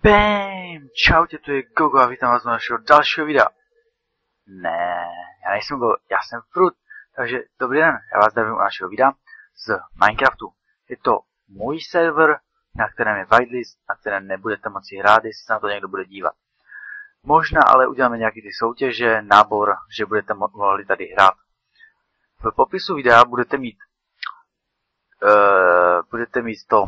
Bam! Čaute, tu je Gogo a vítám vás u našeho dalšího videa. Ne, já nejsem Gogo, já jsem Frut. Takže dobrý den, já vás zdravím u našeho videa z Minecraftu. Je to můj server, na kterém je whitelist, na kterém nebudete moci hrát, jestli se na to někdo bude dívat. Možná ale uděláme nějaký ty soutěže, nábor, že budete mohli tady hrát. V popisu videa budete mít to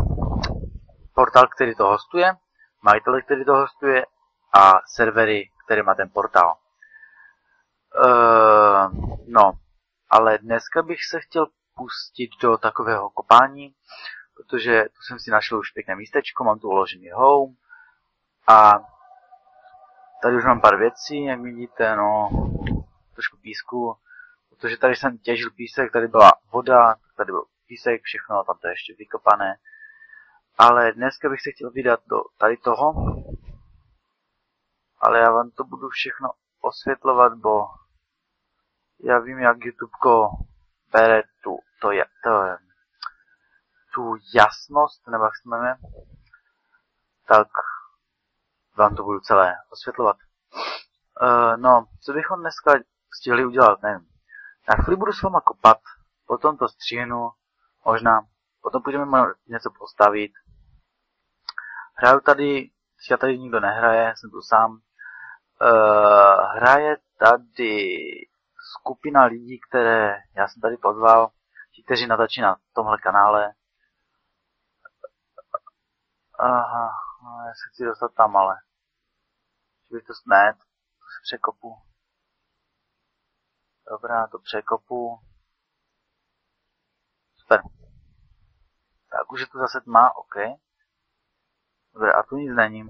portál, který to hostuje, majitele, který to hostuje a servery, který má ten portál. No, ale dneska bych se chtěl pustit do takového kopání, protože tu jsem si našel už pěkné místečko, mám tu uložený home a tady už mám pár věcí, jak vidíte, no, trošku písku, protože tady jsem těžil písek, tady byla voda, tady byl písek, všechno, tam to je ještě vykopané. Ale dneska bych se chtěl vydat do tady toho, ale já vám to budu všechno osvětlovat, bo já vím, jak YouTubeko bere tu jasnost, nebo jak se jmenuje, tak vám to budu celé osvětlovat. No, co bychom dneska stihli udělat, nevím. Na chvíli budu s váma kopat, potom to střihnu, možná, potom půjdeme něco postavit. Hraju tady, tady nikdo nehraje, jsem tu sám. Hraje tady skupina lidí, které já jsem tady pozval, ti, kteří natáčí na tomhle kanále. Aha, no, já se chci dostat tam, ale že bych to ne, to se překopu. Dobrá, to překopu. Super. Tak už je tu zase tma, ok. Dobře, a tu nic není.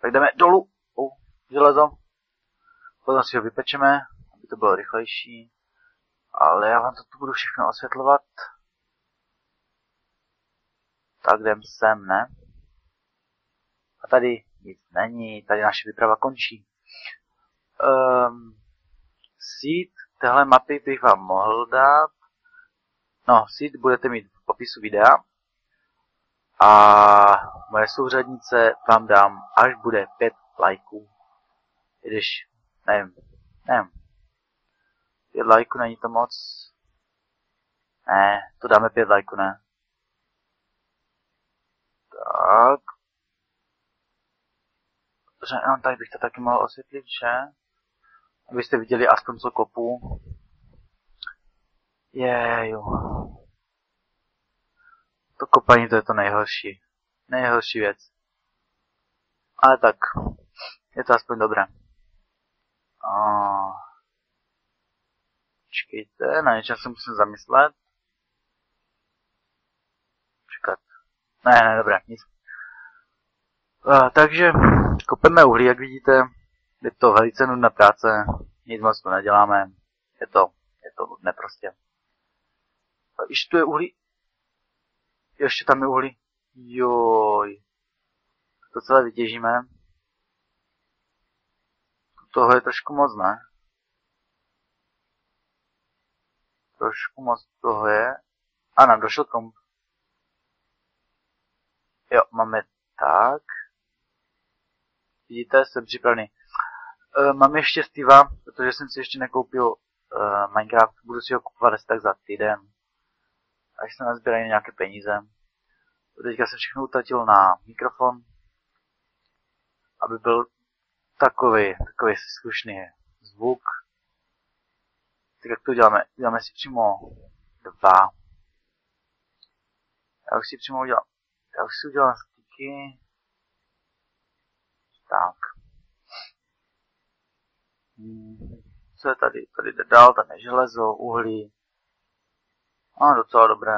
Tak jdeme dolů. Železo. Potom si ho vypečeme, aby to bylo rychlejší. Ale já vám to tu budu všechno osvětlovat. Tak jdem sem, ne? A tady nic není, tady naše výprava končí. Seed téhle mapy bych vám mohl dát. No, seed budete mít v popisu videa. A moje souřadnice vám dám, až bude 5 lajků. Když, nevím. 5 lajků není to moc. Ne, to dáme 5 lajků, ne. Tak. Dobře, no, tady bych to taky mohl osvětlit, že? Abyste viděli aspoň co kopu. Jeju. To kopání to je to nejhorší. Nejhorší věc. Ale tak, je to aspoň dobré. Počkejte, na něčem se musím zamyslet. Čekat. Ne, dobré, nic. Takže kopeme uhlí, jak vidíte. Je to velice nudná práce, nic moc to neděláme. Je to nudné prostě. Ještě tu je uhlí. Ještě tam je uhlí. Joj. To celé vytěžíme. Tohle je trošku moc, ne? Trošku moc toho je. A nám došel komp. Jo, máme tak. Vidíte, jsem připravený. Mám ještě Steva, protože jsem si ještě nekoupil Minecraft. Budu si ho kupovat asi tak za týden. Až se nazbírají nějaké peníze. Teďka jsem všechno utratil na mikrofon, aby byl takový slušný zvuk. Tak jak to děláme? Děláme si přímo 2. Já už si udělám styky. Tak. Co je tady? Tady jde dál, tam je železo, uhlí. Docela dobré.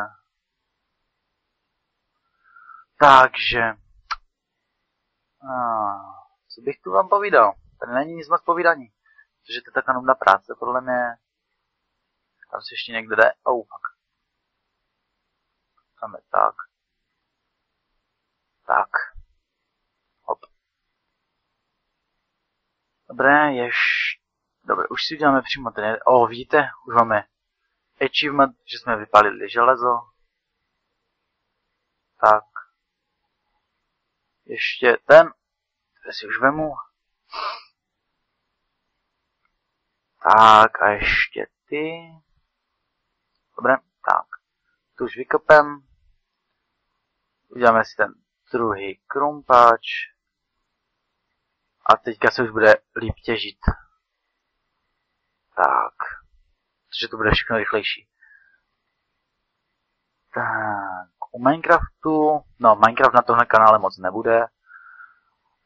Takže. Co bych tu vám povídal? Tady není nic moc povídaní. Protože to je taková nudná práce, podle mě. Tam si ještě někde jde. Fuck. Tam je tak. Tak. Hop. Dobré, Dobré, už si uděláme přímo ten. Vidíte? Už máme achievement, že jsme vypálili železo. Tak. Ještě ten. které si už vemu. Tak a ještě ty. Dobré, tak. Tu už vykopem. Uděláme si ten druhý krumpáč. A teďka se už bude líp těžit. Tak. Takže to bude všechno rychlejší. Tak. U Minecraftu. No, Minecraft na tomhle kanále moc nebude.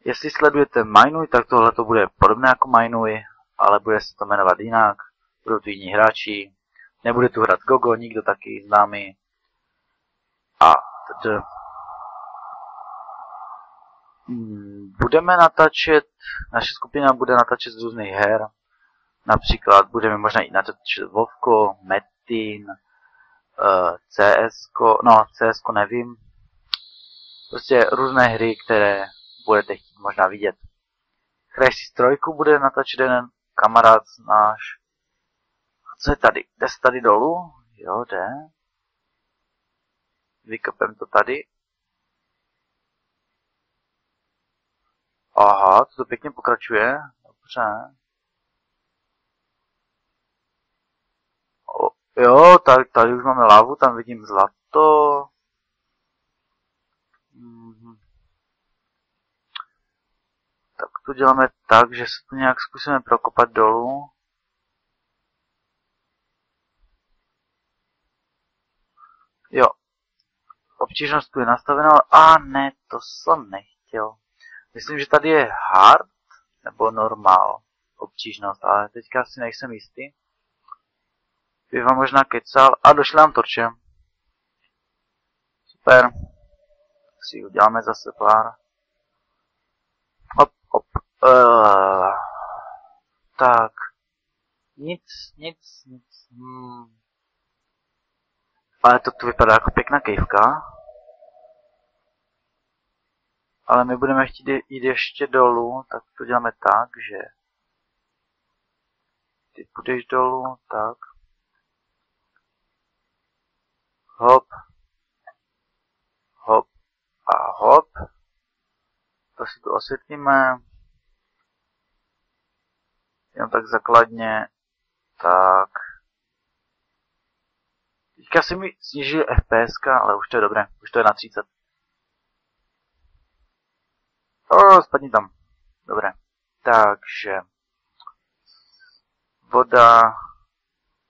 Jestli sledujete Minuj, tak tohle to bude podobné jako Minuj, ale bude se to jmenovat jinak. Budou tu jiní hráči. Nebude tu hrát Gogo, nikdo taky známý. A budeme natáčet, naše skupina bude natáčet z různých her. Například budeme možná i natáčet Vovko, Metin, CSko nevím. Prostě různé hry, které budete chtít možná vidět. Crysis 3 bude natáčet jeden kamarád náš. A co je tady? Jde se tady dolů? Jo, jde. Vykopem to tady. Aha, to pěkně pokračuje. Dobře. Jo, tady už máme lávu, tam vidím zlato. Tak to děláme tak, že se to nějak zkusíme prokopat dolů. Jo. Obtížnost tu je nastavená, ale ne, to jsem nechtěl. Myslím, že tady je hard nebo normál obtížnost, ale teďka si nejsem jistý. Bych vám možná kecal a došli nám torče. Super. Si uděláme zase pár. Hop, hop. Tak. Nic. Ale to tu vypadá jako pěkná kejvka. Ale my budeme chtít jít ještě dolů, tak to děláme tak, že ty půjdeš dolů, tak. Hop. Hop a hop. To si tu osvětlíme. Jenom tak základně. Tak. Teďka si mi snížil FPS, ale už to je dobré. Už to je na 30. Spadni tam. Dobré. Takže. Voda.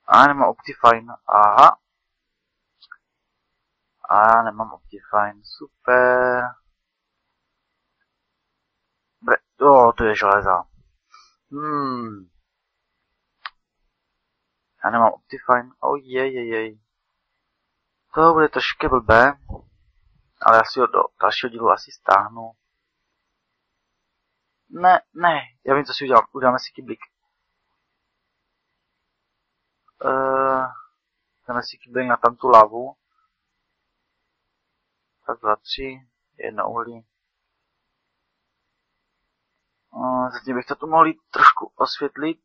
A nemám Optifine. Aha. A nemám Optifine. Super. Dobré. To je železa. Já nemám Optifine. Jej. To bude trošku blbé. Ale já si ho do dalšího dílu asi stáhnu. Ne, já vím, co si udělám. Uděláme si kyblík. Dáme si kyblík na tam tu lavu. Tak 2, 3, 1 uhlí. Zatím bych to tu mohl trošku osvětlit.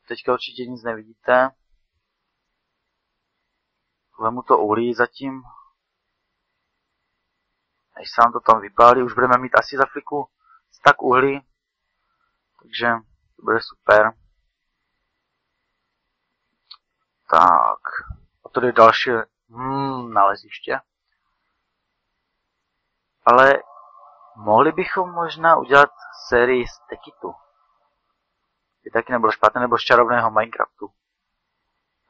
Teďka určitě nic nevidíte. Vemu to uhlí zatím. Než se nám to tam vypálí, už budeme mít asi za chvilku stack uhlí. Takže to bude super. Tak. A tady je další naleziště. Ale mohli bychom možná udělat sérii z Tekitu. By taky nebylo špatné, nebo z čarovného Minecraftu.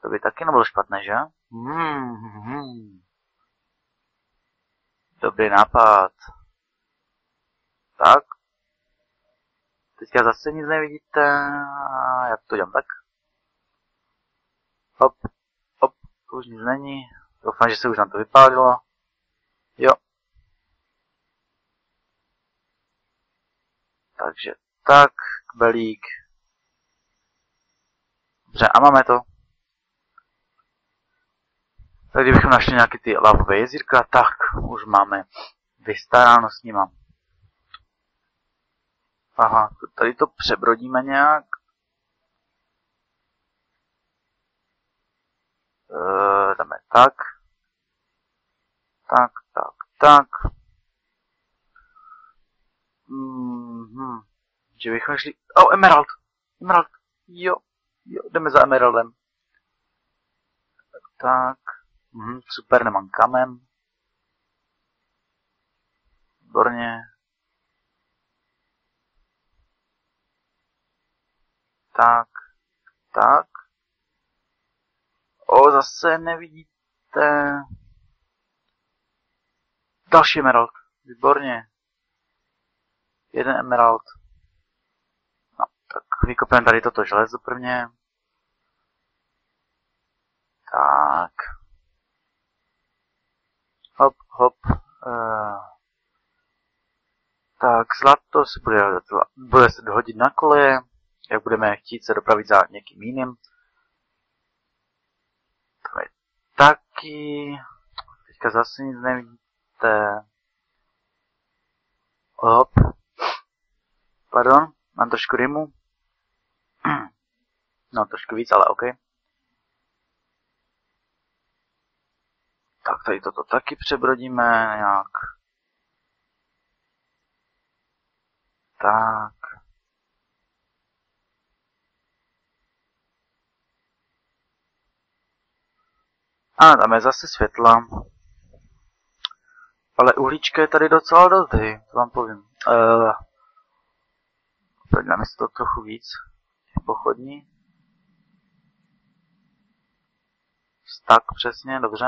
To by taky nebylo špatné, že? Dobrý nápad. Tak. Teďka zase nic nevidíte. Já to dělám tak. Hop, to už nic není. Doufám, že se už nám to vypálilo. Jo. Takže tak, kbelík. Dobře, a máme to. Tak kdybychom našli nějaký ty lavové jezírka, tak už máme vystaráno s nima. Aha, tady to přebrodíme nějak. Dáme tak. Tak. že bychom šli... Oh, emerald! Emerald! Jo, jdeme za emeraldem. Tak. Super, nemám kamen. Výborně. Tak. Zase nevidíte. Další emerald. Výborně. Jeden emerald. No, tak vykopujeme tady toto železo prvně. Tak. Hop. Tak, zlato se bude se dohodit na koleje, jak budeme chtít se dopravit za někým jiným. To je taky. Teďka zase nic nevidíte. Hop. Pardon, mám trošku rymu. No, trošku víc, ale OK. Tak, tady toto taky přebrodíme nějak. Tak. A tam je zase světla. Ale uhlíčka je tady docela dost, hej, to vám povím. Dáme si to trochu víc. Pochodní. Tak přesně, dobře.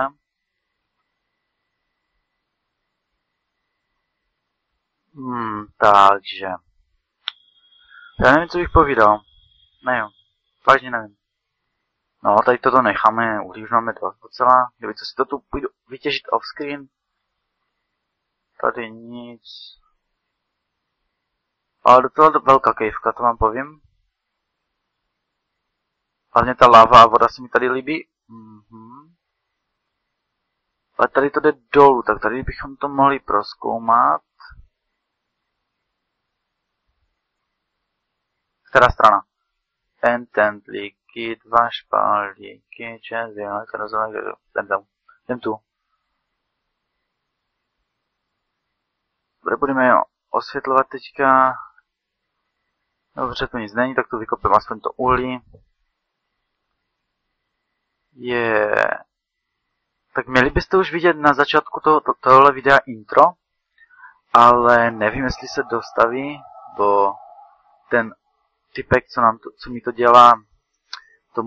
Takže. Já nevím, co bych povídal. Ne jo, vážně nevím. No, tady toto necháme, uhlí už máme docela. Kdyby co si to tu půjdu vytěžit offscreen. Tady nic. Ale docela velká kejvka, to vám povím. Hlavně ta láva a voda se mi tady líbí. Ale tady to jde dolů, tak tady bychom to mohli prozkoumat. Která strana? Tent, liquid, vašpal, liquid, červený, jdem tu. Budeme osvětlovat teďka. Dobře, to nic není, tak tu vykopím aspoň to uhlí. Tak měli byste už vidět na začátku tohle videa intro, ale nevím, jestli se dostaví, bo ten typek, co mi to dělá, to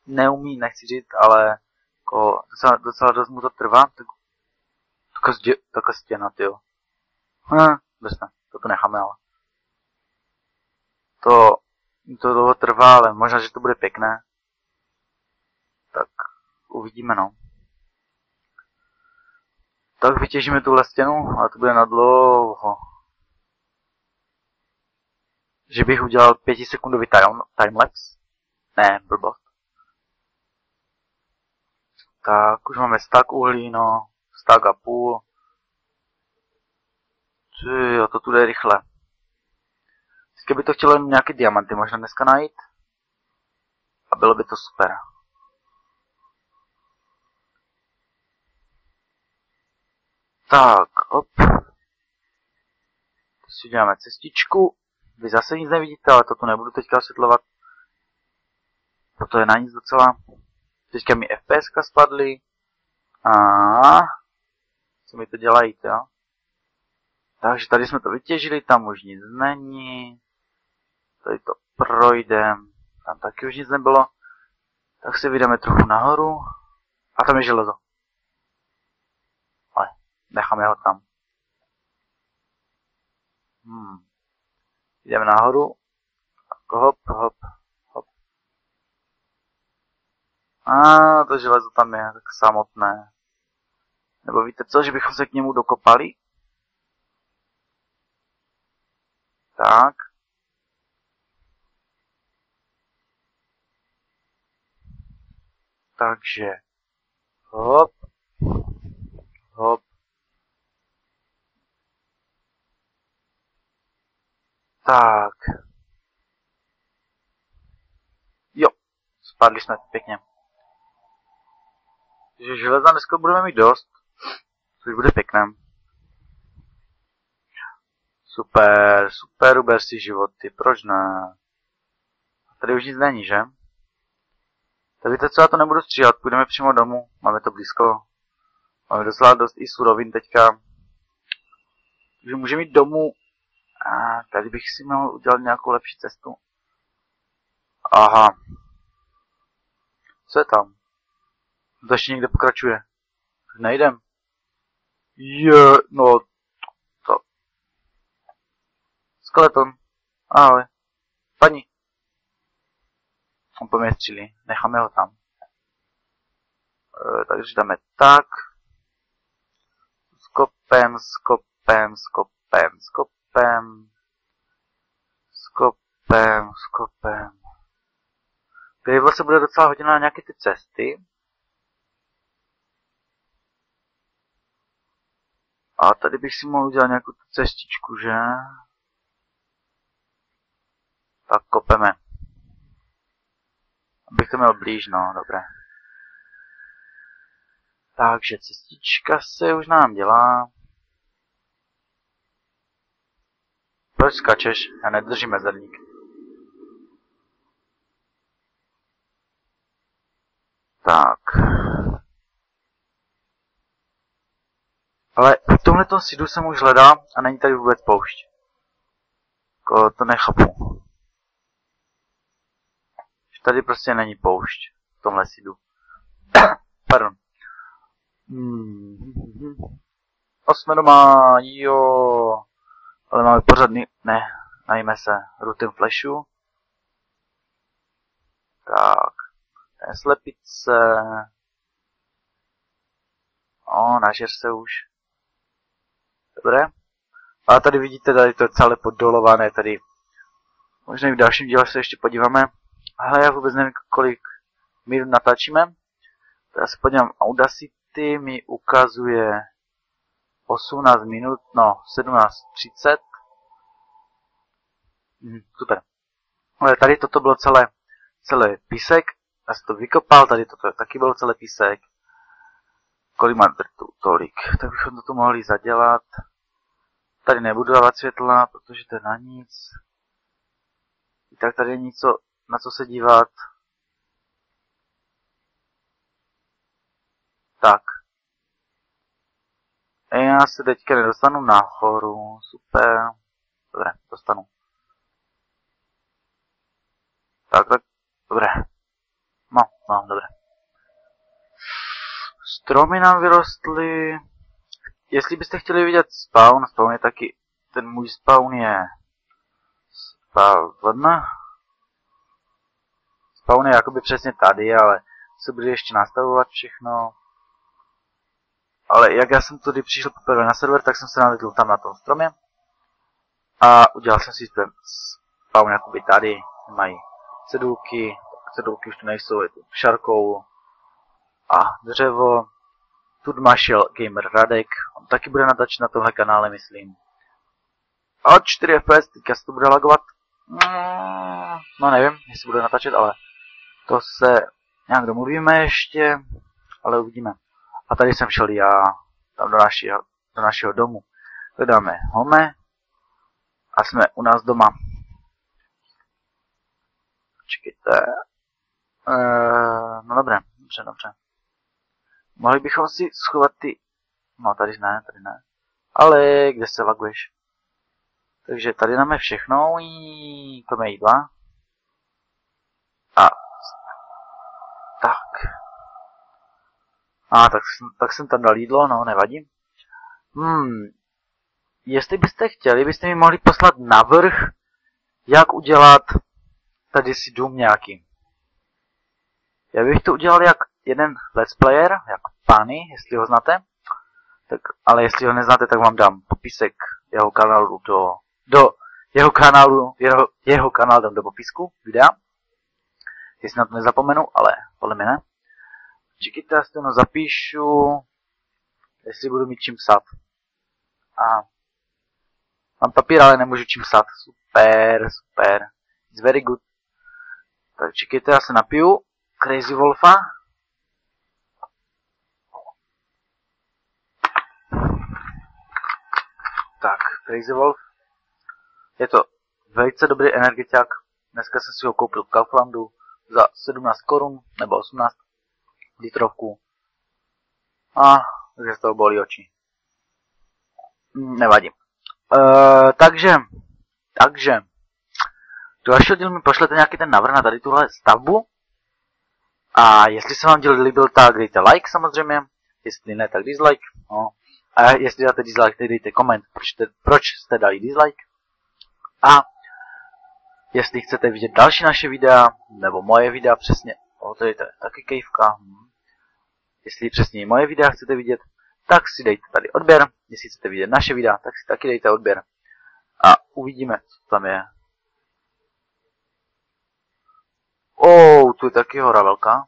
neumí, nechci říct, ale jako docela dost mu to trvá, taková stěna, tyjo. Bezne, to necháme, ale. To dlouho trvá, ale možná, že to bude pěkné. Tak, uvidíme, no. Tak vytěžíme tuhle stěnu, ale to bude na dlouho. Že bych udělal 5sekundový timelapse? Ne, blbost. Tak, už máme stack uhlí, no. Stack a půl. Jo, to tu jde rychle. Vždycky by to chtělo nějaké diamanty možná dneska najít. A bylo by to super. Tak, hop. To si uděláme cestičku. Vy zase nic nevidíte, ale to tu nebudu teďka osvětlovat. Proto je na nic docela. Teďka mi FPSka spadly. Co mi to dělají, jo? Takže tady jsme to vytěžili, tam už nic není. Tady to projdem. Tam taky už nic nebylo. Tak si vydáme trochu nahoru. A tam je železo. Ale necháme ho tam. Jdeme nahoru. Hop. To železo tam je tak samotné. Nebo víte co, že bychom se k němu dokopali? Tak. Takže. Hop. Tak. Jo. Spadli jsme pěkně. Takže železa dneska budeme mít dost. Což bude pěkné. Super, super, uber si životy, proč ne? Tady už nic není, že? Tak víte co, já to nebudu stříhat, půjdeme přímo domů, máme to blízko. Máme docela dost i surovin teďka. Takže můžeme jít domů. A tady bych si mohl udělat nějakou lepší cestu. Aha. Co je tam? To ještě někde pokračuje. Nejdem. No. To. Skeleton. Ahoj. Paní. On po mě střílí. Necháme ho tam. Takže dáme tak. Skopem. Tady vlastně bude docela hodina na nějaké ty cesty. A tady bych si mohl udělat nějakou tu cestičku, že? Tak kopeme. Abych to měl blíž, no, dobré. Takže cestička se už nám dělá. Proč skačeš? Já nedržím mezerník. Tak. Ale v tomhletom sídu jsem už hledal a není tady vůbec poušť. To nechápu. Tady prostě není poušť. V tomhle sídu. Pardon. 8 doma, jo. Ale máme pořádný, ne, najíme se Rotten Flashu. Tak, slepice. Nažer se už. Dobré. A tady vidíte, tady to je celé poddolované, tady. Možná i v dalším díle se ještě podíváme. Ale já vůbec nevím, kolik minut natáčíme. Já se podívám, Audacity mi ukazuje 18 minut, no 17:30. Super. Ale tady toto bylo celé písek. Já jsem to vykopal, tady toto taky bylo celé písek. Kolik má drtu? Tolik. Tak bychom to tu mohli zadělat. Tady nebudu dávat světla, protože to je na nic. I tak tady je něco, na co se dívat. Tak. Já se teďka nedostanu nahoru. Super. Dobré, dostanu. Tak. Dobré. No, dobré. Stromy nám vyrostly. Jestli byste chtěli vidět spawn je taky, ten můj spawn je spawn je jakoby přesně tady, ale se bude ještě nastavovat všechno. Ale jak já jsem tudy přišel poprvé na server, tak jsem se nalezl tam na tom stromě. A udělal jsem si ten spawn jakoby tady. Mají cedulky už tu nejsou, je tu šarkou a dřevo. Tu šel gamer Radek, on taky bude natáčet na tomhle kanále, myslím. A 4 FPS, teďka se to bude lagovat. No nevím, jestli bude natáčet, ale to se nějak domluvíme ještě, ale uvidíme. A tady jsem šel já, tam do našeho domu. Hledáme home a jsme u nás doma. Čekajte. No dobře. Mohli bychom si schovat ty... No tady ne. Ale kde se laguješ? Takže tady máme všechno. Máme jídla. A... Tak jsem tam dal jídlo, no nevadí. Jestli byste chtěli, byste mi mohli poslat navrch, jak udělat tady si dům nějaký. Já bych to udělal jak jeden let's player, jak Pany, jestli ho znáte. Tak, ale jestli ho neznáte, tak vám dám popisek jeho kanálu jeho kanál dám do popisku videa. Jestli na to nezapomenu, ale podle mě ne. Čekajte, já si to zapíšu, jestli budu mít čím psát. A mám papír, ale nemůžu čím psát. Super. It's very good. Tak čekajte, já se napiju Crazy Wolfa. Tak, Crazy Wolf. Je to velice dobrý energiťák. Dneska jsem si ho koupil v Kauflandu za 17 korun nebo 18 litrovku. A takže z toho bolí oči. Nevadí. Takže do dalšího dílu mi pošlete nějaký ten návrh na tady tuhle stavbu. A jestli se vám díl líbil, tak dejte like samozřejmě. Jestli ne, tak dislike. No. A jestli dáte dislike, tak dejte koment, proč jste dali dislike. A jestli chcete vidět další naše videa, nebo moje videa přesně, to je taky kejvka. Jestli přesně moje videa chcete vidět, tak si dejte tady odběr. Jestli chcete vidět naše videa, tak si taky dejte odběr. A uvidíme, co tam je. Tu je taky hora velká.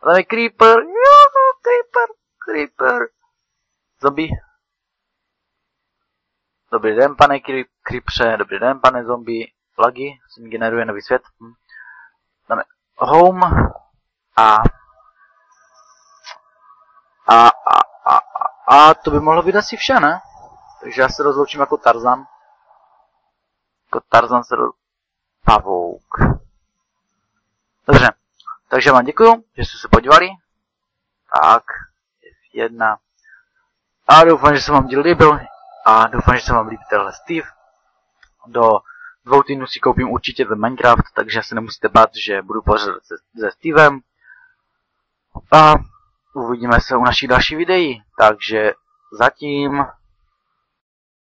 A tam je creeper. Creeper. Zombie. Dobrý den, pane creepře. Dobrý den, pane zombie. Lagy. Se mi generuje nový svět. Tam je home. A to by mohlo být asi vše, ne? Takže já se rozloučím jako Tarzan. Pavouk. Dobře. Takže vám děkuju, že jste se podívali. Tak. F1. A doufám, že se vám díl líbil. A doufám, že se vám líbí tenhle Steve. Do 2 týdnů si koupím určitě ten Minecraft, takže se nemusíte bát, že budu pořádat se Stevem. A uvidíme se u našich dalších videí. Takže zatím